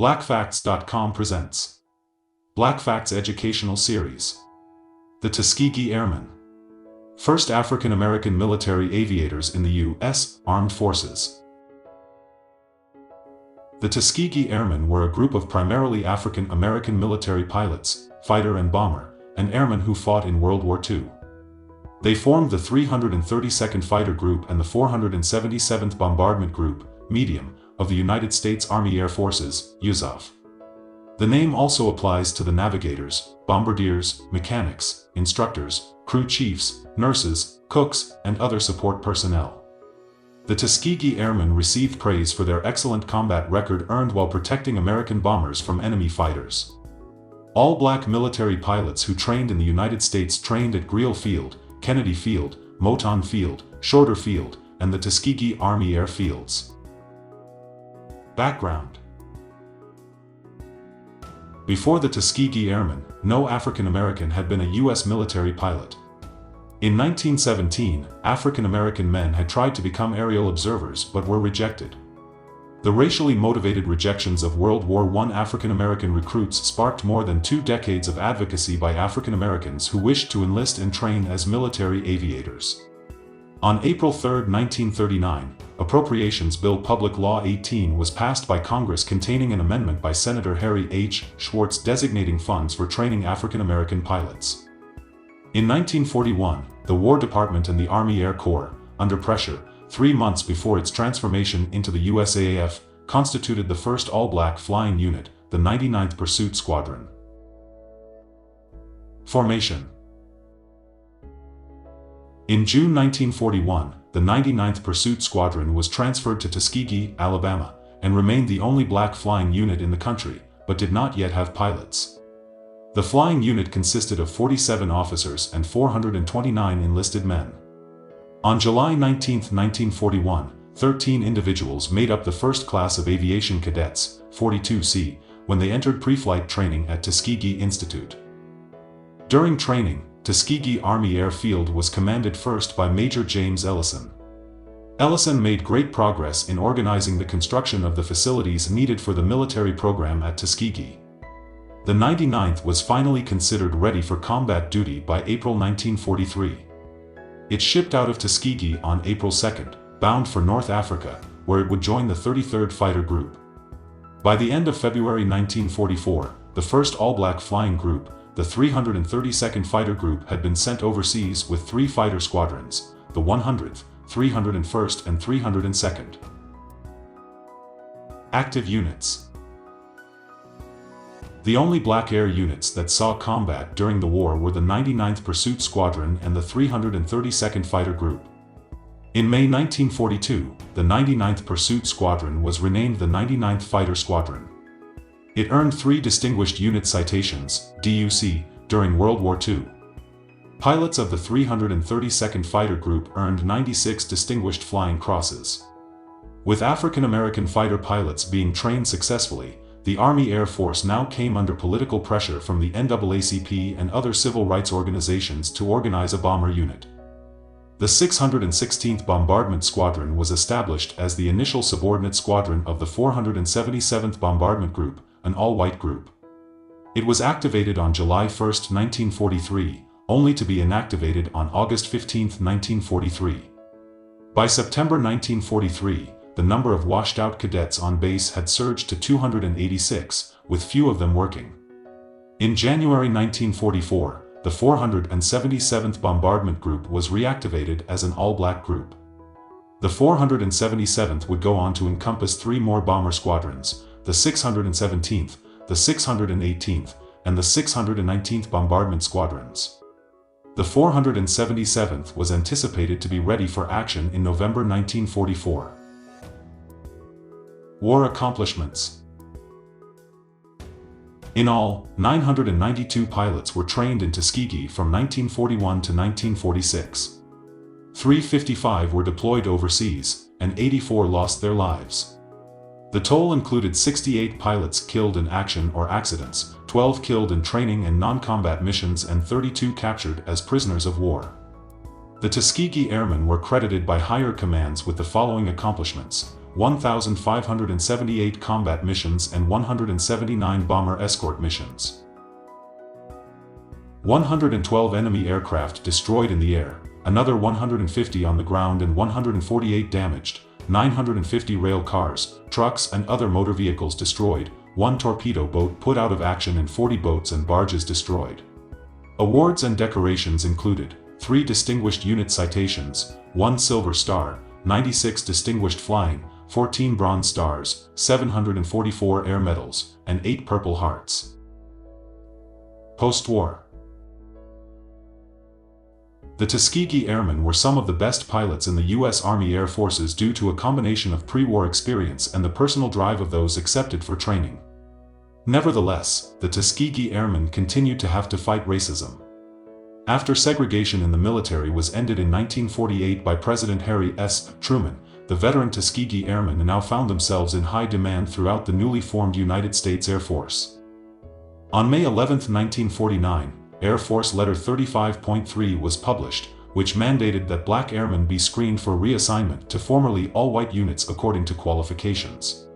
BlackFacts.com presents BlackFacts Educational Series. The Tuskegee Airmen. First African American military aviators in the U.S. Armed Forces. The Tuskegee Airmen were a group of primarily African American military pilots, fighter and bomber, and airmen who fought in World War II. They formed the 332nd Fighter Group and the 477th Bombardment Group, medium, of the United States Army Air Forces, USAF. The name also applies to the navigators, bombardiers, mechanics, instructors, crew chiefs, nurses, cooks, and other support personnel. The Tuskegee Airmen received praise for their excellent combat record earned while protecting American bombers from enemy fighters. All black military pilots who trained in the United States trained at Griot Field, Kennedy Field, Moton Field, Shorter Field, and the Tuskegee Army Air Fields. Background. Before the Tuskegee Airmen, no African American had been a U.S. military pilot. In 1917, African American men had tried to become aerial observers but were rejected. The racially motivated rejections of World War I African American recruits sparked more than 2 decades of advocacy by African Americans who wished to enlist and train as military aviators. On April 3, 1939, Appropriations Bill Public Law 18 was passed by Congress containing an amendment by Senator Harry H. Schwartz designating funds for training African American pilots. In 1941, the War Department and the Army Air Corps, under pressure, 3 months before its transformation into the USAF, constituted the first all-black flying unit, the 99th Pursuit Squadron. Formation. In June 1941, the 99th Pursuit Squadron was transferred to Tuskegee, Alabama, and remained the only black flying unit in the country, but did not yet have pilots. The flying unit consisted of 47 officers and 429 enlisted men. On July 19, 1941, 13 individuals made up the first class of aviation cadets, 42C, when they entered pre-flight training at Tuskegee Institute. During training, Tuskegee Army Air Field was commanded first by Major James Ellison. Ellison made great progress in organizing the construction of the facilities needed for the military program at Tuskegee. The 99th was finally considered ready for combat duty by April 1943. It shipped out of Tuskegee on April 2, bound for North Africa, where it would join the 33rd Fighter Group. By the end of February 1944, the first all-black flying group, the 332nd Fighter Group, had been sent overseas with 3 fighter squadrons, the 100th, 301st and 302nd. Active units. The only black air units that saw combat during the war were the 99th Pursuit Squadron and the 332nd Fighter Group. In May 1942, the 99th Pursuit Squadron was renamed the 99th Fighter Squadron. It earned 3 Distinguished Unit Citations, DUC, during World War II. Pilots of the 332nd Fighter Group earned 96 Distinguished Flying Crosses. With African American fighter pilots being trained successfully, the Army Air Force now came under political pressure from the NAACP and other civil rights organizations to organize a bomber unit. The 616th Bombardment Squadron was established as the initial subordinate squadron of the 477th Bombardment Group, an all-white group. It was activated on July 1, 1943, only to be inactivated on August 15, 1943. By September 1943, the number of washed-out cadets on base had surged to 286, with few of them working. In January 1944, the 477th Bombardment Group was reactivated as an all-black group. The 477th would go on to encompass 3 more bomber squadrons, the 617th, the 618th, and the 619th Bombardment Squadrons. The 477th was anticipated to be ready for action in November 1944. War accomplishments. In all, 992 pilots were trained in Tuskegee from 1941 to 1946. 355 were deployed overseas, and 84 lost their lives. The toll included 68 pilots killed in action or accidents, 12 killed in training and non-combat missions, and 32 captured as prisoners of war. The Tuskegee Airmen were credited by higher commands with the following accomplishments: 1,578 combat missions and 179 bomber escort missions. 112 enemy aircraft destroyed in the air, another 150 on the ground and 148 damaged, 950 rail cars, trucks and other motor vehicles destroyed, 1 torpedo boat put out of action and 40 boats and barges destroyed. Awards and decorations included 3 Distinguished Unit Citations, 1 Silver Star, 96 Distinguished Flying, 14 Bronze Stars, 744 Air Medals, and 8 Purple Hearts. Post-war. The Tuskegee Airmen were some of the best pilots in the U.S. Army Air Forces due to a combination of pre-war experience and the personal drive of those accepted for training. Nevertheless, the Tuskegee Airmen continued to have to fight racism. After segregation in the military was ended in 1948 by President Harry S. Truman, the veteran Tuskegee Airmen now found themselves in high demand throughout the newly formed United States Air Force. On May 11, 1949, Air Force Letter 35.3 was published, which mandated that black airmen be screened for reassignment to formerly all-white units according to qualifications.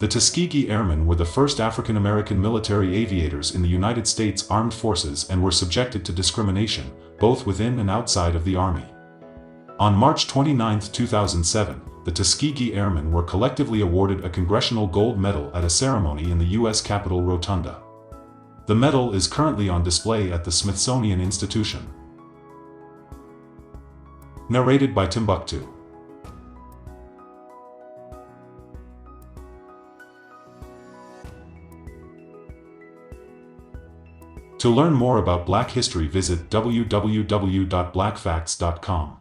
The Tuskegee Airmen were the first African American military aviators in the United States Armed Forces and were subjected to discrimination, both within and outside of the Army. On March 29, 2007, the Tuskegee Airmen were collectively awarded a Congressional Gold Medal at a ceremony in the U.S. Capitol Rotunda. The medal is currently on display at the Smithsonian Institution. Narrated by Timbuktu. To learn more about Black history, visit www.blackfacts.com.